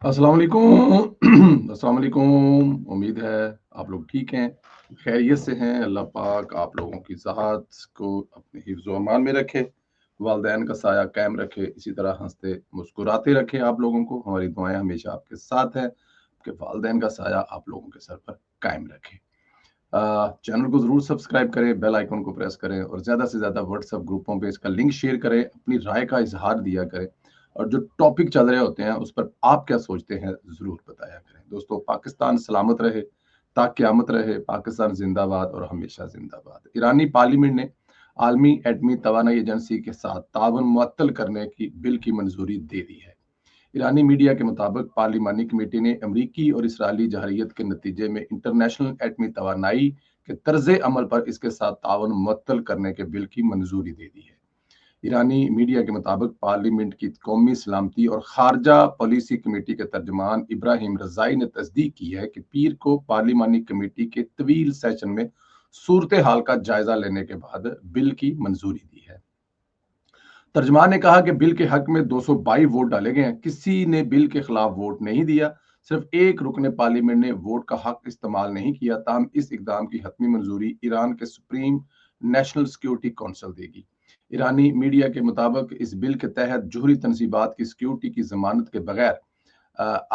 अस्सलाम वालेकुम अस्सलाम वालेकुम। उम्मीद है आप लोग ठीक हैं, खैरियत से हैं। अल्लाह पाक आप लोगों की सेहत को अपने हिफ्ज़ व अमान में रखे, वालिदैन का साया कायम रखे, इसी तरह हँसते मुस्कुराते रखे आप लोगों को। हमारी दुआएँ हमेशा आपके साथ हैं, आपके वालिदैन का साया आप लोगों के सर पर कायम रखे। चैनल को ज़रूर सब्सक्राइब करें, बेल आइकन को प्रेस करें और ज़्यादा से ज़्यादा व्हाट्सएप ग्रुपों पे इसका लिंक शेयर करें, अपनी राय का इज़हार दिया करें और जो टॉपिक चल रहे होते हैं उस पर आप क्या सोचते हैं ज़रूर बताया करें। दोस्तों, पाकिस्तान सलामत रहे, ता क़यामत रहे, पाकिस्तान ज़िंदाबाद और हमेशा ज़िंदाबाद। ईरानी पार्लियामेंट ने आलमी एटमी तवानाई एजेंसी के साथ ताउन मुअत्तल करने की बिल की मंजूरी दे दी है। ईरानी मीडिया के मुताबिक पार्लिमानी कमेटी ने अमरीकी और इसराइली जहरीत के नतीजे में इंटरनेशनल एटमी तवानाई के तर्ज अमल पर इसके साथ ताउन मुअत्तल करने के बिल की मंजूरी दे दी है। ईरानी मीडिया के मुताबिक पार्लियामेंट की कौमी सलामती और खारजा पॉलिसी कमेटी के तर्जमान इब्राहिम रजाई ने तस्दीक की है कि पीर को पार्लिमानी कमेटी के तवील सेशन में सूरत हाल का जायजा लेने के बाद बिल की मंजूरी दी है। तर्जमान ने कहा कि बिल के हक में 222 वोट डाले गए हैं, किसी ने बिल के खिलाफ वोट नहीं दिया, सिर्फ एक रुकने पार्लियामेंट ने वोट का हक इस्तेमाल नहीं किया। ताहम इस इकदाम की हतमी मंजूरी ईरान के सुप्रीम नेशनल सिक्योरिटी काउंसिल देगी। ईरानी मीडिया के मुताबिक इस बिल के तहत जोहरी तनसीबात की सिक्योरिटी की जमानत के बगैर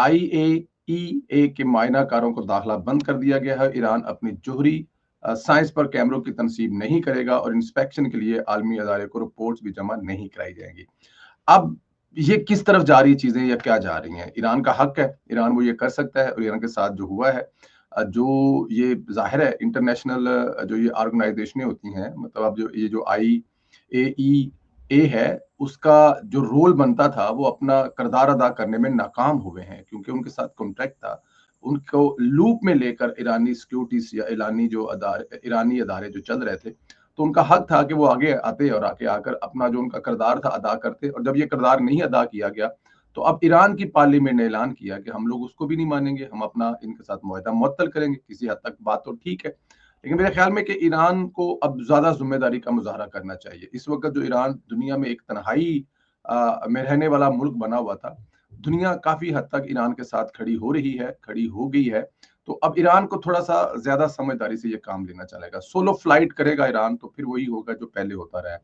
IAEA के मायनाकारों को दाखिला बंद कर दिया गया है। ईरान अपनी जोहरी साइंस पर कैमरों की तनसीब नहीं करेगा और इंस्पेक्शन के लिए आलमी अदारे को रिपोर्ट्स भी जमा नहीं कराई जाएंगी। अब ये किस तरफ जा रही चीजें या क्या जा रही हैं? ईरान का हक है, ईरान वो ये कर सकता है और ईरान के साथ जो हुआ है, जो ये जाहिर है इंटरनेशनल जो ये ऑर्गेनाइजेशनें होती हैं, मतलब अब जो ये जो IAEA है, उसका जो रोल बनता था वो अपना किरदार अदा करने में नाकाम हुए हैं क्योंकि उनके साथ कॉन्ट्रैक्ट था। उनको लूप में लेकर ईरानी सिक्योरिटीज या ईरानी अदारे जो चल रहे थे, तो उनका हक था कि वो आगे आते और आके आकर अपना जो उनका किरदार था अदा करते। और जब ये किरदार नहीं अदा किया गया तो अब ईरान की पार्लियामेंट ने ऐलान किया कि हम लोग उसको भी नहीं मानेंगे, हम अपना इनके साथ मुआहदा मुअत्तल करेंगे। किसी हद तक बात तो ठीक है, लेकिन मेरे ख्याल में कि ईरान को अब ज्यादा जिम्मेदारी का मुजाहरा करना चाहिए। इस वक्त जो ईरान दुनिया में एक तन्हाई में रहने वाला मुल्क बना हुआ था, दुनिया काफी हद तक ईरान के साथ खड़ी हो रही है, खड़ी हो गई है। तो अब ईरान को थोड़ा सा ज्यादा समझदारी से ये काम लेना चलेगा। सोलो फ्लाइट करेगा ईरान तो फिर वही होगा जो पहले होता रहा है।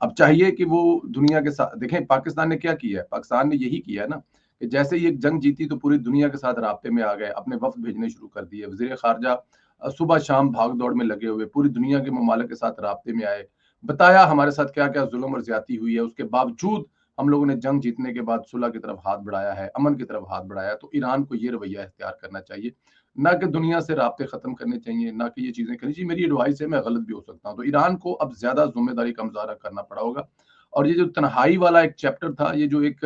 अब चाहिए कि वो दुनिया के साथ देखें, पाकिस्तान ने क्या किया है, पाकिस्तान ने यही किया है ना कि जैसे ही एक जंग जीती तो पूरी दुनिया के साथ राब्ते में आ गए, अपने वफ्द भेजने शुरू कर दिए। वजीर खारजा सुबह शाम भाग दौड़ में लगे हुए पूरी दुनिया के ममालिक के साथ राब्ते में आए, बताया हमारे साथ क्या क्या जुल्म और ज्यादती हुई है। उसके बावजूद हम लोगों ने जंग जीतने के बाद सुलह की तरफ हाथ बढ़ाया है, अमन की तरफ हाथ बढ़ाया। तो ईरान को ये रवैया इख्तियार करना चाहिए, ना कि दुनिया से राब्ते खत्म करने चाहिए, ना कि ये चीजें करनी चाहिए। मेरी एडवाइस है, मैं गलत भी हो सकता हूँ। तो ईरान को अब ज्यादा जिम्मेदारी का मुजाहरा करना पड़ा होगा। और ये जो तन्हाई वाला एक चैप्टर था, ये जो एक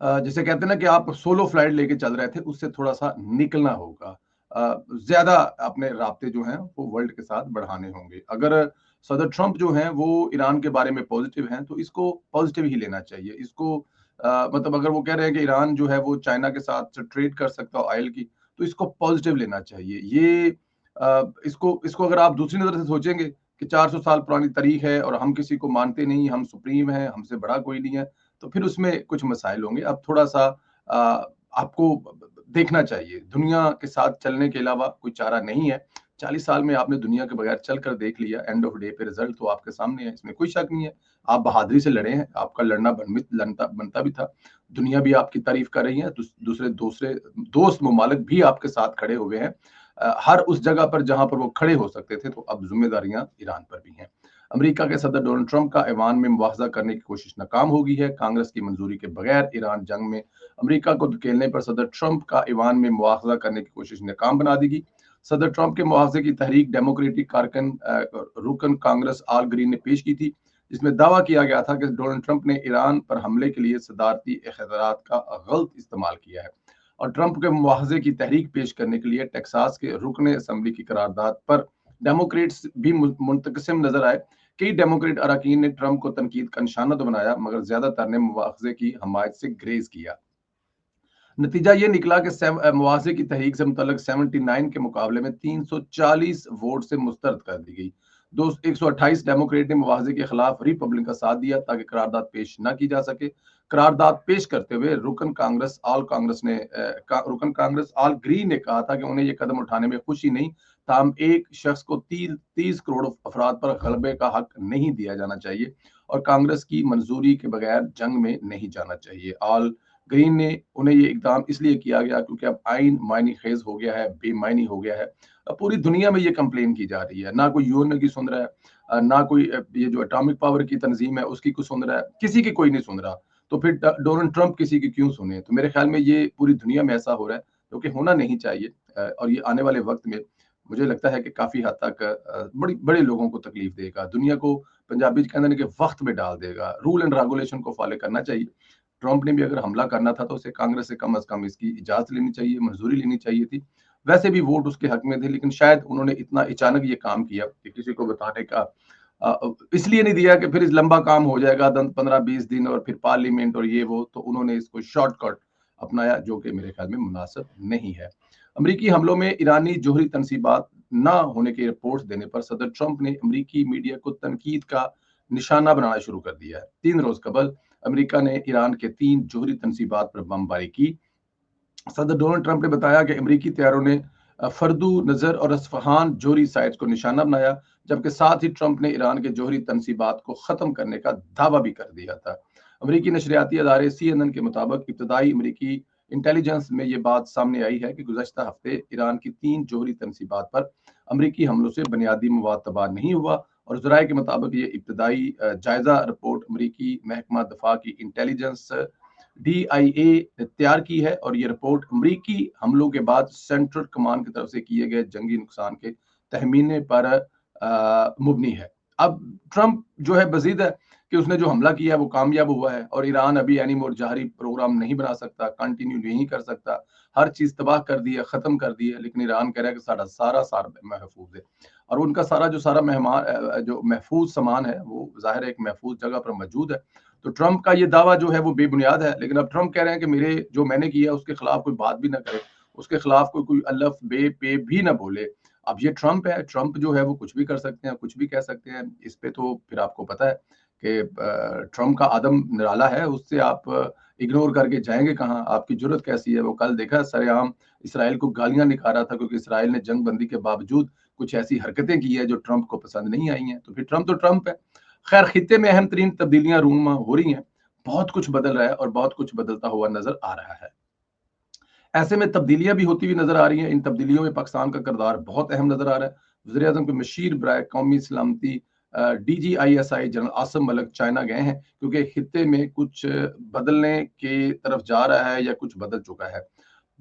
जिसे कहते हैं ना कि आप सोलो फ्लाइट लेके चल रहे थे, उससे थोड़ा सा निकलना होगा। ज्यादा अपने राब्ते जो हैं वो वर्ल्ड के साथ बढ़ाने होंगे। अगर सदर ट्रंप जो हैं वो ईरान के बारे में पॉजिटिव हैं तो इसको पॉजिटिव ही लेना चाहिए। इसको मतलब अगर वो कह रहे हैं कि ईरान जो है वो चाइना के साथ ट्रेड कर सकता है ऑयल की, तो इसको पॉजिटिव लेना चाहिए। ये इसको इसको अगर आप दूसरी नजर से सोचेंगे कि 400 साल पुरानी तारीख है और हम किसी को मानते नहीं, हम सुप्रीम हैं, हमसे बड़ा कोई नहीं है, तो फिर उसमें कुछ मसाइल होंगे। अब थोड़ा-सा आपको देखना चाहिए, दुनिया के साथ चलने के अलावा कोई चारा नहीं है। 40 साल में आपने दुनिया के बगैर चलकर देख लिया, एंड ऑफ डे पे रिजल्ट तो आपके सामने है, इसमें कोई शक नहीं है। आप बहादुरी से लड़े हैं, आपका लड़ना बनता भी था। दुनिया भी आपकी तारीफ कर रही है, दूसरे दूसरे दोस्त ममालिक भी आपके साथ खड़े हुए हैं। हर उस जगह पर जहाँ पर वो खड़े हो सकते थे, तो अब ज़िम्मेदारियाँ ईरान पर भी हैं। अमेरिका के सदर डोनाल्ड ट्रंप का ईरान में मुआवजा करने की कोशिश नाकाम हो गई है। कांग्रेस की मंजूरी के बगैर ईरान जंग में अमेरिका को धकेलने पर सदर ट्रंप का ईरान में मुआवजा करने की कोशिश नाकाम बना देगी। सदर ट्रंप के मुआवजे की तहरीक डेमोक्रेटिक कारकन रुकन कांग्रेस आल ग्रीन ने पेश की थी, जिसमें दावा किया गया था कि डोनाल्ड ट्रंप ने ईरान पर हमले के लिए सदारती इख्तियारात का गलत इस्तेमाल किया है और ट्रंप के मुआवजे की तहरीक पेश करने के लिए टेक्सास के रुकन असम्बली की करारदाद पर डेमोक्रेट्स भी मुंतकसिम नजर आए। कई डेमोक्रेट अरकान ने ट्रंप को तनकीद का निशाना तो बनाया, मगर ज्यादातर ने मुआवजे की हमायत से ग्रेज किया। नतीजा ये निकला कि मुआवजे की तहरीक से मुतल्लक 79 के मुकाबले में 340 वोट से मुस्तरद कर दी गई। 128 डेमोक्रेट ने मुआवजे के खिलाफ रिपब्लिकन का साथ दिया ताकि करारदाद पेश न की जा सके। करारदाद पेश करते हुए रुकन कांग्रेस ऑल ग्रीन ने कहा था कि उन्हें ये कदम उठाने में खुशी नहीं, ताहम एक शख्स को 30 करोड़ अफराद पर गलबे का हक नहीं दिया जाना चाहिए और कांग्रेस की मंजूरी के बगैर जंग में नहीं जाना चाहिए। ऑल ग्रीन ने उन्हें ये इकदाम इसलिए किया गया क्योंकि अब आइन मायनी खेज हो गया है, बेमायनी हो गया है। अब पूरी दुनिया में ये कंप्लेन की जा रही है, ना कोई यूएन की सुन रहा है, ना कोई ये जो एटॉमिक पावर की तंजीम है उसकी कुछ सुन रहा है, किसी की कोई नहीं सुन रहा। तो फिर डोनाल्ड ट्रंप किसी की क्यों सुने? तो मेरे ख्याल में ये पूरी दुनिया में ऐसा हो रहा है, क्योंकि होना नहीं चाहिए। और ये आने वाले वक्त में मुझे लगता है कि काफी हद तक बड़ी बड़े लोगों को तकलीफ देगा, दुनिया को पंजाबी कहते हैं कि वक्त में डाल देगा। रूल एंड रेगुलेशन को फॉलो करना चाहिए। ट्रंप ने भी अगर हमला करना था तो उसे कांग्रेस से कम अज कम इसकी इजाजत लेनी चाहिए, मंजूरी लेनी चाहिए थी। वैसे भी वोट उसके हक में थे, लेकिन शायद उन्होंने इतना अचानक ये काम किया कि किसी को बताने का इसलिए नहीं दिया कि फिर इस लंबा काम हो जाएगा 15-20 दिन और फिर पार्लियामेंट और ये वो, तो उन्होंने इसको शॉर्टकट अपनाया, जो कि मेरे ख्याल में मुनासिब नहीं है। अमरीकी हमलों में ईरानी जोहरी तनसीबात ना होने की रिपोर्ट देने पर सदर ट्रंप ने अमरीकी मीडिया को तनकीद का निशाना बनाना शुरू कर दिया है। 3 रोज कबल अमेरिका ने ईरान के 3 जोहरी तनसीबात पर बमबारी की। सदर डोनाल्ड ट्रंप ने बताया कि अमेरिकी तैयारों ने फर्दू नजर और असफहान जोहरी साइट्स को निशाना बनाया, जबकि साथ ही ट्रंप ने ईरान के जोहरी तनसीबात को खत्म करने का दावा भी कर दिया था। अमरीकी नशरियाती अदारे CNN के मुताबिक इब्तदाई अमरीकी इंटेलिजेंस में ये बात सामने आई है कि गुज़श्ता हफ्ते ईरान की 3 जोहरी तनसीबात पर अमरीकी हमलों से बुनियादी मवाद तबाह नहीं हुआ और ज़राए के मुताबिक ये इब्तदाई जायजा रिपोर्ट अमरीकी महकमा दफा की इंटेलिजेंस DIA ने तैयार की है और ये रिपोर्ट अमरीकी हमलों के बाद सेंट्रल कमांड की तरफ से किए गए जंगी नुकसान के तहमीने पर मुबनी है। अब ट्रंप जो है मजीद है कि उसने जो हमला किया है वो कामयाब हुआ है और ईरान अभी एनी मोर जहरी प्रोग्राम नहीं बना सकता, कंटिन्यू नहीं कर सकता, हर चीज तबाह कर दी है, खत्म कर दी है, लेकिन ईरान कह रहा है कि सारा सारा सारा महफूज है और उनका सारा जो सारा मेहमान जो महफूज सामान है वो जाहिर है एक महफूज जगह पर मौजूद है। तो ट्रंप का ये दावा जो है वो बेबुनियाद है, लेकिन अब ट्रंप कह रहे हैं कि मेरे जो मैंने किया उसके खिलाफ कोई बात भी ना करे, उसके खिलाफ कोई अल्लफ बे पे भी ना बोले। अब ये ट्रंप है, ट्रंप जो है वो कुछ भी कर सकते हैं, कुछ भी कह सकते हैं। इस पे तो फिर आपको पता है कि ट्रंप का आदम निराला है, उससे आप इग्नोर करके जाएंगे कहाँ? आपकी जरूरत कैसी है? वो कल देखा सरेआम इसराइल को गालियां निकाला था क्योंकि इसराइल ने जंग बंदी के बावजूद कुछ ऐसी हरकतें की है जो ट्रंप को पसंद नहीं आई हैं। तो फिर ट्रंप तो ट्रंप है। खैर, खित्ते में अहम तरीन तब्दीलियां रूनमा हो रही हैं, बहुत कुछ बदल रहा है और बहुत कुछ बदलता हुआ नजर आ रहा है। ऐसे में तब्दीलियां भी होती हुई नजर आ रही हैं। इन तब्दीलियों में पाकिस्तान का किरदार बहुत अहम नजर आ रहा है। वज़ीर आज़म के मशीर बराए कौमी सलामती DGISI general Asim Malik China गए हैं क्योंकि खित्ते में कुछ बदलने की तरफ जा रहा है या कुछ बदल चुका है।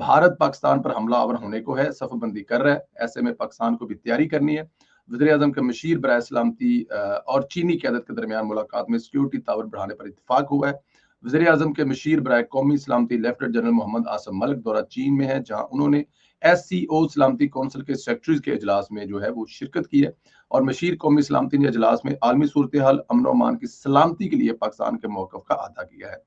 भारत पाकिस्तान पर हमलावर होने को है, सफ़बंदी कर रहा है। ऐसे में पाकिस्तान को भी तैयारी करनी है। वज़ीर आज़म के मशीर बराए सलामती और चीनी क़यादत के दरमियान मुलाकात में सिक्योरिटी ताउर बढ़ाने पर इत्तेफाक हुआ है। वज़ीर आज़म के मशीर बराए कौमी सलामती लेफ्टिनेंट जनरल मोहम्मद आसिम मलिक दौरा चीन में है, जहाँ उन्होंने SCO सलामती कौंसिल के सेक्रेटरीज के इजलास में जो है वो शिरकत की है और मशीर कौमी सलामती ने इजलास में आलमी सूरत हाल, अमन अमान की सलामती के लिए पाकिस्तान के मौक़िफ़ का अदा किया है।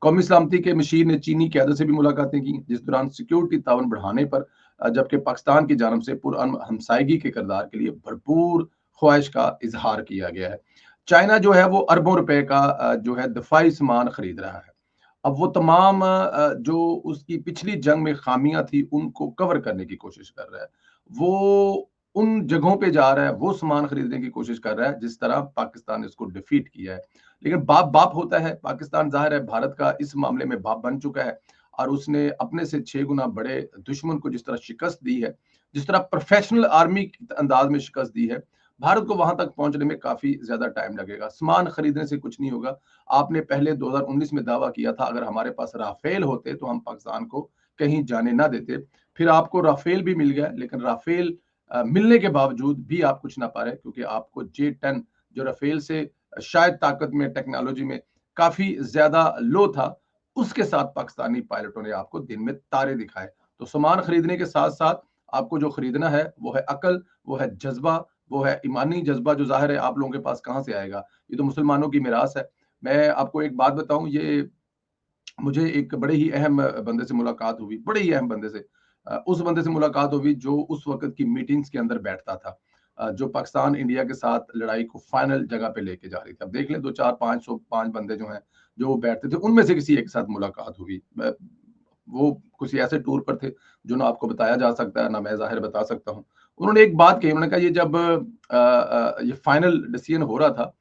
कौमी सलामती के मशीर ने चीनी क़यादत से भी मुलाकातें की, जिस दौरान सिक्योरिटी ताउन बढ़ाने पर जबकि पाकिस्तान की जानब से पुरअमन हमसायगी के किरदार के लिए भरपूर ख्वाहिश का इजहार किया गया है। चाइना जो है वो अरबों रुपए का जो है दफाई सामान खरीद रहा है। अब वो तमाम जो उसकी पिछली जंग में खामियां थी उनको कवर करने की कोशिश कर रहा है। वो उन जगहों पे जा रहा है, वो सामान खरीदने की कोशिश कर रहा है जिस तरह पाकिस्तान ने इसको डिफीट किया है। लेकिन बाप बाप होता है। पाकिस्तान ज़ाहिर है भारत का इस मामले में बाप बन चुका है और उसने अपने से 6 गुना बड़े दुश्मन को जिस तरह शिकस्त दी है, जिस तरह प्रोफेशनल आर्मी के अंदाज में शिकस्त दी है, भारत को वहां तक पहुंचने में काफी ज्यादा टाइम लगेगा। सामान खरीदने से कुछ नहीं होगा। आपने पहले 2019 में दावा किया था अगर हमारे पास राफेल होते तो हम पाकिस्तान को कहीं जाने ना देते। फिर आपको राफेल भी मिल गया, लेकिन राफेल मिलने के बावजूद भी आप कुछ ना पा रहे क्योंकि आपको J-10 जो राफेल से शायद ताकत में, टेक्नोलॉजी में काफी ज्यादा लो था, उसके साथ पाकिस्तानी पायलटों ने आपको दिन में तारे दिखाए। तो सामान खरीदने के साथ साथ आपको जो खरीदना है वो है अकल, वो है जज्बा, वो है ईमानी जज्बा, जो जाहिर है आप लोगों के पास कहाँ से आएगा? ये तो मुसलमानों की मिरास है। मैं आपको एक बात बताऊं, ये मुझे एक बड़े ही अहम बंदे से मुलाकात हुई, बड़े ही अहम बंदे से। उस बंदे से मुलाकात हुई जो उस वक़्त की मीटिंग्स के अंदर बैठता था, जो पाकिस्तान इंडिया के साथ लड़ाई को फाइनल जगह पे लेके जा रही थी। अब देख लें 2, 4, 505 बंदे जो हैं, जो वो बैठते थे, उनमें से किसी एक के साथ मुलाकात हुई। वो किसी ऐसे टूर पर थे जो ना आपको बताया जा सकता है, ना मैं ज़ाहिर बता सकता हूँ। उन्होंने एक बात कही, उन्होंने कहा ये जब ये फाइनल डिसीजन हो रहा था,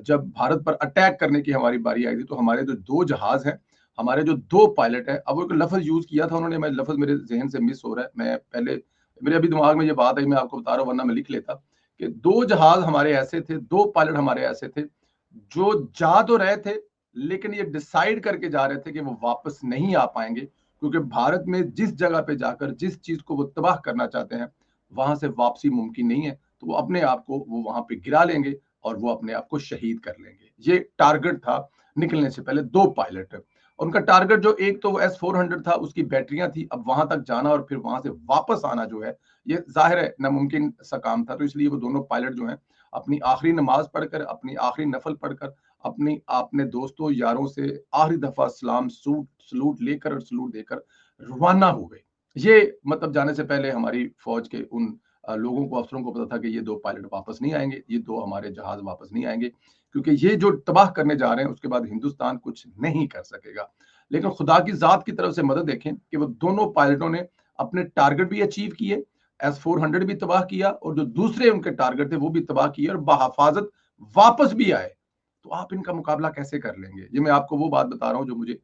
जब भारत पर अटैक करने की हमारी बारी आई थी, तो हमारे जो 2 जहाज़ हैं, हमारे जो 2 पायलट हैं, अब वो एक लफ़्ज़ यूज़ किया था उन्होंने, मैं लफ़्ज़ मेरे ज़हन से मिस हो रहा है। मैं पहले मेरे अभी दिमाग में ये बात आई, मैं आपको बता रहा हूँ, वरना मैं लिख लेता, कि 2 जहाज़ हमारे ऐसे थे, 2 पायलट हमारे ऐसे थे, जो जा तो रहे थे, लेकिन ये डिसाइड करके जा रहे थे कि वो वापस नहीं आ पाएँगे, क्योंकि भारत में जिस जगह पे जाकर जिस चीज़ को वो तबाह करना चाहते हैं, वहाँ से वापसी मुमकिन नहीं है। तो वो अपने आप को वो वहाँ पे गिरा लेंगे और वो अपने आप को शहीद कर लेंगे। ये टारगेट था निकलने से पहले 2 पायलट। उनका टारगेट जो एक तो एस-400 था, उसकी बैटरियाँ थी, अब वहाँ तक जाना और फिर वहाँ से वापस आना जो है, ये ज़ाहिर है नामुमकिन सा काम था। तो इसलिए वो दोनों पायलट जो हैं, अपनी आखिरी नमाज़ पढ़कर, अपनी आखिरी नफ़ल पढ़कर, अपने दोस्तों यारों से आखिरी दफ़ा सलाम सूट सलूट लेकर और सलूट देकर रवाना हो गए। ये मतलब जाने से पहले हमारी फ़ौज के उन लोगों को, अफ़सरों को पता था कि ये 2 पायलट वापस नहीं आएँगे, ये 2 हमारे जहाज़ वापस नहीं आएँगे, क्योंकि ये जो तबाह करने जा रहे हैं, उसके बाद हिंदुस्तान कुछ नहीं कर सकेगा। लेकिन खुदा की ज़ात की तरफ से मदद देखें कि वो दोनों पायलटों ने अपने टारगेट भी अचीव किए, एस-400 भी तबाह किया और जो दूसरे उनके टारगेट थे, वो भी तबाह किए और बहिफ़ाज़त वापस भी आए। तो आप इनका मुकाबला कैसे कर लेंगे? ये मैं आपको वो बात बता रहा हूँ जो मुझे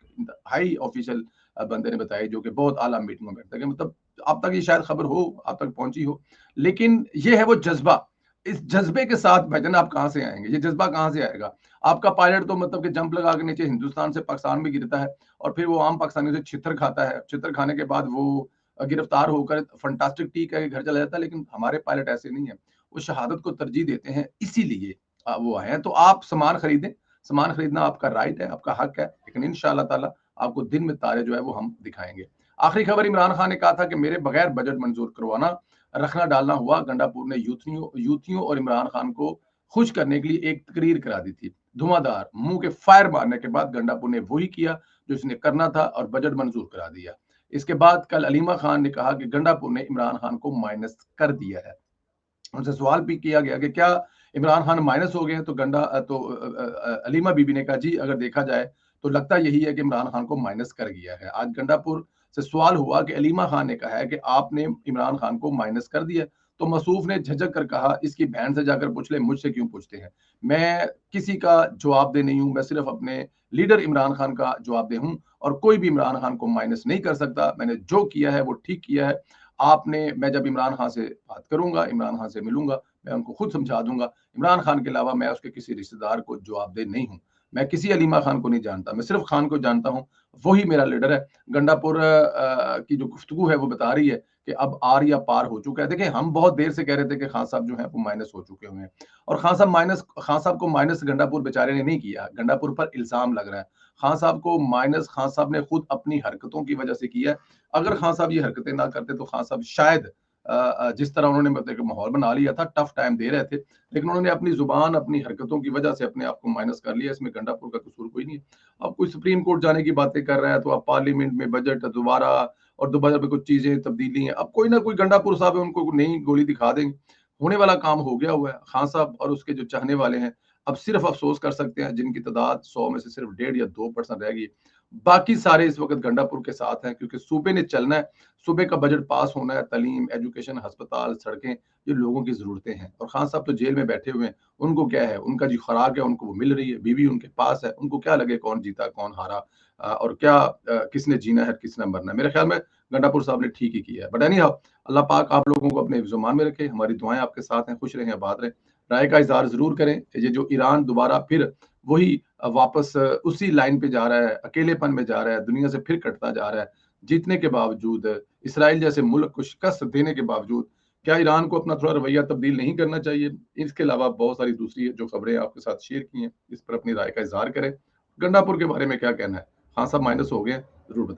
हाई ऑफिशियल बंदे ने बताई, जो कि बहुत आला मीटिंग में बैठता है, कि मतलब आप तक ये शायद खबर हो, आप तक पहुँची हो, लेकिन ये है वो जज़्बा। इस जज़्बे के साथ भाईजान आप कहाँ से आएँगे? ये जज़्बा कहाँ से आएगा? आपका पायलट तो मतलब कि जंप लगा के नीचे हिंदुस्तान से पाकिस्तान में गिरता है और फिर वो आम पाकिस्तानियों से छितर खाता है। छितर खाने के बाद वो गिरफ्तार होकर फैंटास्टिक टी कह के घर चला जाता है, लेकिन हमारे पायलट ऐसे नहीं हैं। वो शहादत को तरजीह देते हैं, इसीलिए वो आए हैं। तो आप सामान खरीदें, सामान खरीदना आपका राइट है, आपका हक है, लेकिन इंशाअल्लाह ताला आपको दिन में तारे जो है वो हम दिखाएँगे। आखिरी खबर, इमरान खान ने कहा था कि मेरे बगैर बजट मंजूर करवाना, रखना डालना हुआ। गंडापुर ने यूथियों और इमरान खान को खुश करने के लिए एक तकरीर करा दी थी। धुआंधार, मुँह के फायर मारने के बाद गंडापुर ने वही किया जो इसने करना था और बजट मंजूर करा दिया। इसके बाद कल अलीमा खान ने कहा कि गंडापुर ने इमरान खान को माइनस कर दिया है। उनसे सवाल भी किया गया कि क्या इमरान खान माइनस हो गए हैं? तो अलीमा बीबी ने कहा, जी अगर देखा जाए तो लगता यही है कि इमरान खान को माइनस कर गया है। आज गंडापुर से सवाल हुआ कि अलीमा खान ने कहा है कि आपने इमरान खान को माइनस कर दिया। तो मसूफ ने झिझक कर कहा, इसकी बहन से जाकर पूछ ले, मुझसे क्यों पूछते हैं? मैं किसी का जवाबदेह नहीं हूँ, मैं सिर्फ अपने लीडर इमरान खान का जवाबदेह हूँ और कोई भी इमरान खान को माइनस नहीं कर सकता। मैंने जो किया है वो ठीक किया है। मैं जब इमरान खान से बात करूँगा, इमरान खान से मिलूँगा, मैं उनको खुद समझा दूँगा। इमरान खान के अलावा मैं उसके किसी रिश्तेदार को जवाबदेह नहीं हूँ। मैं किसी अलीमा खान को नहीं जानता, मैं सिर्फ़ खान को जानता हूँ, वही मेरा लीडर है। गंडापुर की जो गुफ्तगू है वो बता रही है कि अब आर या पार हो चुका है। देखिए, हम बहुत देर से कह रहे थे कि खान साहब जो हैं वो माइनस हो चुके हुए हैं और खान साहब को माइनस गंडापुर बेचारे ने नहीं किया, गंडापुर पर इल्ज़ाम लग रहा है। खान साहब को माइनस खान साहब ने खुद अपनी हरकतों की वजह से किया है। अगर खान साहब ये हरकतें ना करते तो खान साहब शायद जिस तरह उन्होंने मतलब एक माहौल बना लिया था, टफ टाइम दे रहे थे, लेकिन उन्होंने अपनी जुबान, अपनी हरकतों की वजह से अपने आप को माइनस कर लिया। इसमें गंडापुर का कसूर कोई नहीं है। अब कोई सुप्रीम कोर्ट जाने की बातें कर रहा है तो अब पार्लियामेंट में बजट दोबारा और दोबारा पे कुछ चीजें तब्दीली हैं, अब कोई ना कोई गंडापुर साहब है, उनको नई गोली दिखा देंगे। होने वाला काम हो गया हुआ है। खान साहब और उसके जो चाहने वाले हैं अब सिर्फ अफसोस कर सकते हैं, जिनकी तादाद 100 में से सिर्फ 1.5 या 2% रह गई। बाकी सारे इस वक्त गंडापुर के साथ हैं, क्योंकि सूबे ने चलना है, सूबे का बजट पास होना है, तालीम, एजुकेशन, अस्पताल, सड़कें, ये लोगों की ज़रूरतें हैं। और खान साहब तो जेल में बैठे हुए हैं, उनको क्या है, उनका जो खुराक है उनको वो मिल रही है, बीवी उनके पास है, उनको क्या लगे कौन जीता, कौन हारा और क्या किसने जीना है, किसने मरना है। मेरे ख्याल में गंडापुर साहब ने ठीक ही किया है। बट एनी हाउ, अल्लाह पाक आप लोगों को अपने हिफ्ज़-ओ-मान में रखे, हमारी दुआएँ आपके साथ हैं, खुश रहें, आबाद रहें। राय का इज़हार ज़रूर करें, ये जो ईरान दोबारा फिर वही वापस उसी लाइन पे जा रहा है, अकेलेपन में जा रहा है, दुनिया से फिर कटता जा रहा है, जीतने के बावजूद, इसराइल जैसे मुल्क को शिकस्त देने के बावजूद, क्या ईरान को अपना थोड़ा रवैया तब्दील नहीं करना चाहिए? इसके अलावा बहुत सारी दूसरी जो खबरें आपके साथ शेयर की हैं, इस पर अपनी राय का इज़हार करें। गंडापुर के बारे में क्या कहना है? हाँ, सब माइनस हो गए हैं, ज़रूर बताएँ।